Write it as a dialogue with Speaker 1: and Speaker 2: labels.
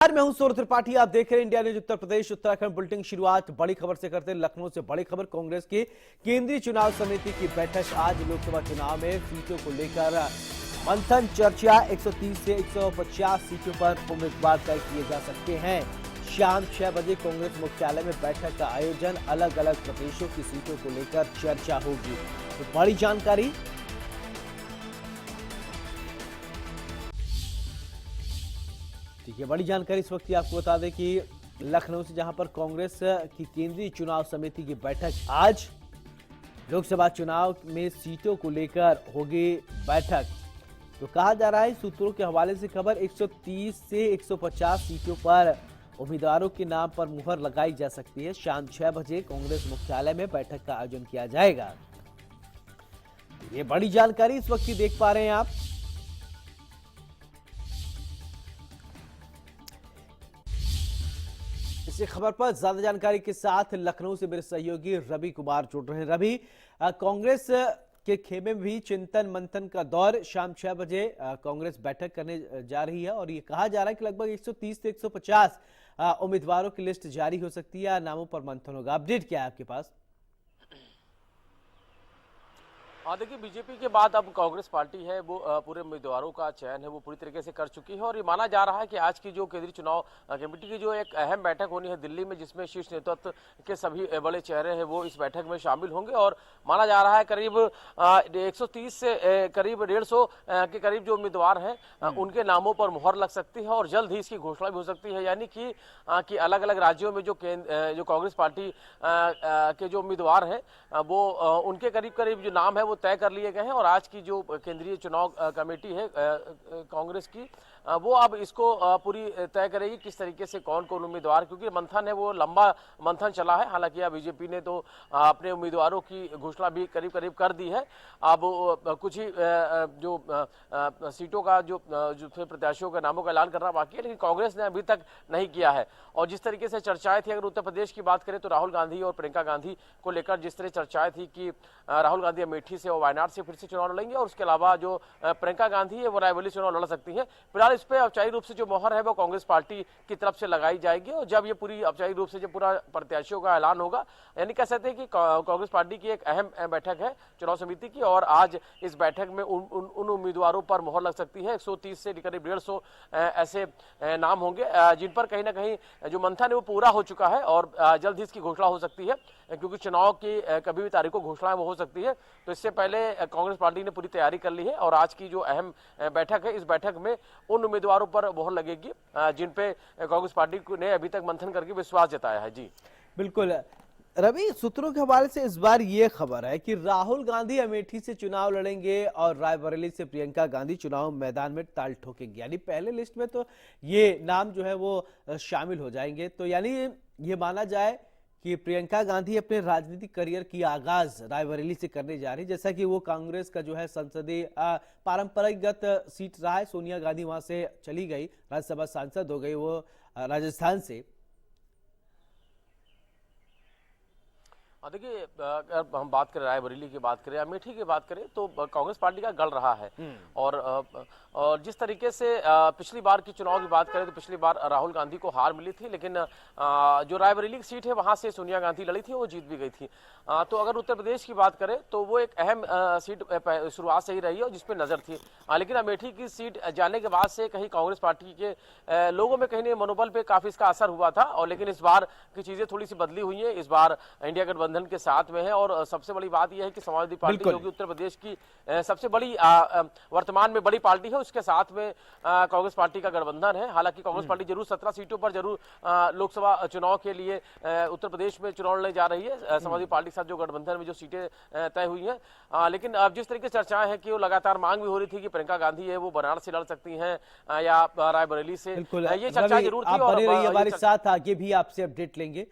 Speaker 1: मैं हूं सौरभ त्रिपाठी। आप देख रहे हैं India news Uttar Pradesh Uttarakhand bulletin. शुरुआत बड़ी खबर से करते हैं। लखनऊ से बड़ी खबर, कांग्रेस की केंद्रीय चुनाव समिति की बैठक। आज लोकसभा चुनाव में सीटों को लेकर मंथन चर्चा। 130 से 150 सीटों पर उम्मीदवार तय किए जा सकते हैं। शाम 6 बजे कांग्रेस मुख्यालय में बैठक का आयोजन। अलग अलग प्रदेशों की सीटों को लेकर चर्चा होगी। तो बड़ी जानकारी। ठीक है, बड़ी जानकारी इस वक्त आपको बता दें कि लखनऊ से, जहां पर कांग्रेस की केंद्रीय चुनाव समिति की बैठक आज लोकसभा चुनाव में सीटों को लेकर होगी बैठक। तो कहा जा रहा है, सूत्रों के हवाले से खबर, 130 से 150 सीटों पर उम्मीदवारों के नाम पर मुहर लगाई जा सकती है। शाम 6 बजे कांग्रेस मुख्यालय में बैठक का आयोजन किया जाएगा। ये बड़ी जानकारी इस वक्त की देख पा रहे हैं आप। इसी खबर पर ज्यादा जानकारी के साथ लखनऊ से मेरे सहयोगी रवि कुमार जुड़ रहे हैं। रवि, कांग्रेस के खेमे में भी चिंतन मंथन का दौर। शाम 6 बजे कांग्रेस बैठक करने जा रही है और ये कहा जा रहा है कि लगभग 130 से 150 उम्मीदवारों की लिस्ट जारी हो सकती है। नामों पर मंथन होगा। अपडेट क्या है आपके पास?
Speaker 2: हाँ, देखिए, बीजेपी के बाद अब कांग्रेस पार्टी है वो पूरे उम्मीदवारों का चयन है वो पूरी तरीके से कर चुकी है। और ये माना जा रहा है कि आज की जो केंद्रीय चुनाव कमेटी की जो एक अहम बैठक होनी है दिल्ली में, जिसमें शीर्ष नेतृत्व के सभी बड़े चेहरे हैं वो इस बैठक में शामिल होंगे। और माना जा रहा है करीब 130 से करीब 150 के करीब जो उम्मीदवार हैं उनके नामों पर मुहर लग सकती है और जल्द ही इसकी घोषणा भी हो सकती है। यानी कि अलग अलग राज्यों में जो कांग्रेस पार्टी के जो उम्मीदवार हैं वो उनके करीब करीब जो नाम है वो तय कर लिए गए हैं। और आज की जो केंद्रीय चुनाव कमेटी है कांग्रेस की, वो अब इसको पूरी तय करेगी किस तरीके से कौन कौन उम्मीदवार, क्योंकि मंथन है वो लंबा मंथन चला है। हालांकि अब बीजेपी ने तो अपने उम्मीदवारों की घोषणा भी करीब करीब कर दी है। अब कुछ ही जो सीटों का जो प्रत्याशियों के नामों का ऐलान करना बाकी है, लेकिन कांग्रेस ने अभी तक नहीं किया है। और जिस तरीके से चर्चाएं थी, अगर उत्तर प्रदेश की बात करें तो राहुल गांधी और प्रियंका गांधी को लेकर जिस तरह चर्चाएं थी कि राहुल गांधी अमेठी से और वायनाड से फिर से चुनाव लड़ेंगे और उसके अलावा जो प्रियंका गांधी है वो रायबरेली चुनाव लड़ सकती है। फिलहाल इस पर औपचारिक रूप से जो मोहर है वो कांग्रेस पार्टी की तरफ से लगाई जाएगी। और जब ये पूरी औपचारिक रूप से जब पूरा प्रत्याशियों का ऐलान होगा, यानी कह सकते हैं कि कांग्रेस पार्टी की एक अहम बैठक है चुनाव समिति की। और आज इस बैठक में उन उम्मीदवारों पर मोहर लग सकती है। 130 से करीब 150 ऐसे नाम होंगे जिन पर कहीं ना कहीं जो मंथन है वो पूरा हो चुका है और जल्द ही इसकी घोषणा हो सकती है, क्योंकि चुनाव की कभी भी तारीख को घोषणा वो हो सकती है। तो इससे पहले कांग्रेस पार्टी ने पूरी तैयारी कर ली है और आज की जो अहम बैठक है, इस बैठक में उन उम्मीदवारों पर मोहर लगेगी जिन पे कांग्रेस पार्टी ने अभी तक मंथन करके विश्वास जताया है। जी
Speaker 1: बिल्कुल रवि, सूत्रों के हवाले से इस बार ये खबर है कि राहुल गांधी अमेठी से चुनाव लड़ेंगे और रायबरेली से प्रियंका गांधी चुनाव मैदान में ताल ठोकेंगे। यानी पहले लिस्ट में तो ये नाम जो है वो शामिल हो जाएंगे। तो यानी ये माना जाए कि प्रियंका गांधी अपने राजनीतिक करियर की आगाज रायबरेली से करने जा रही है। जैसा कि वो कांग्रेस का जो है संसदीय पारंपरिकगत सीट रहा है। सोनिया गांधी वहां से चली गई, राज्यसभा सांसद हो गई वो राजस्थान से।
Speaker 2: देखिए, अगर हम बात करें रायबरेली की बात करें, अमेठी की बात करें, तो कांग्रेस पार्टी का गढ़ रहा है। और जिस तरीके से पिछली बार की चुनाव की बात करें तो पिछली बार राहुल गांधी को हार मिली थी, लेकिन जो रायबरेली की सीट है वहां से सोनिया गांधी लड़ी थी, वो जीत भी गई थी। तो अगर उत्तर प्रदेश की बात करें तो वो एक अहम सीट शुरुआत से ही रही है और जिसपे नजर थी। लेकिन अमेठी की सीट जाने के बाद से कहीं कांग्रेस पार्टी के लोगों में कहीं मनोबल पे काफी इसका असर हुआ था। और लेकिन इस बार की चीजें थोड़ी सी बदली हुई है। इस बार इंडिया गठबंधन के साथ में है और सबसे बड़ी बात यह है कि समाजवादी पार्टी, जो कि उत्तर प्रदेश की सबसे बड़ी वर्तमान में बड़ी पार्टी है, उसके साथ में कांग्रेस पार्टी का गठबंधन है। हालांकि कांग्रेस पार्टी जरूर 17 सीटों पर जरूर लोकसभा चुनाव के लिए उत्तर प्रदेश में चुनाव लड़ने जा रही है। समाजवादी पार्टी के साथ जो गठबंधन में जो सीटें तय हुई हैं, लेकिन अब जिस तरीके से चर्चाएं हैं कि वो लगातार मांग भी हो रही थी कि प्रियंका गांधी है वो बनारस से लड़ सकती हैं या रायबरेली से, ये चर्चा जरूर थी।
Speaker 1: और हमारे साथ आगे भी आपसे अपडेट लेंगे।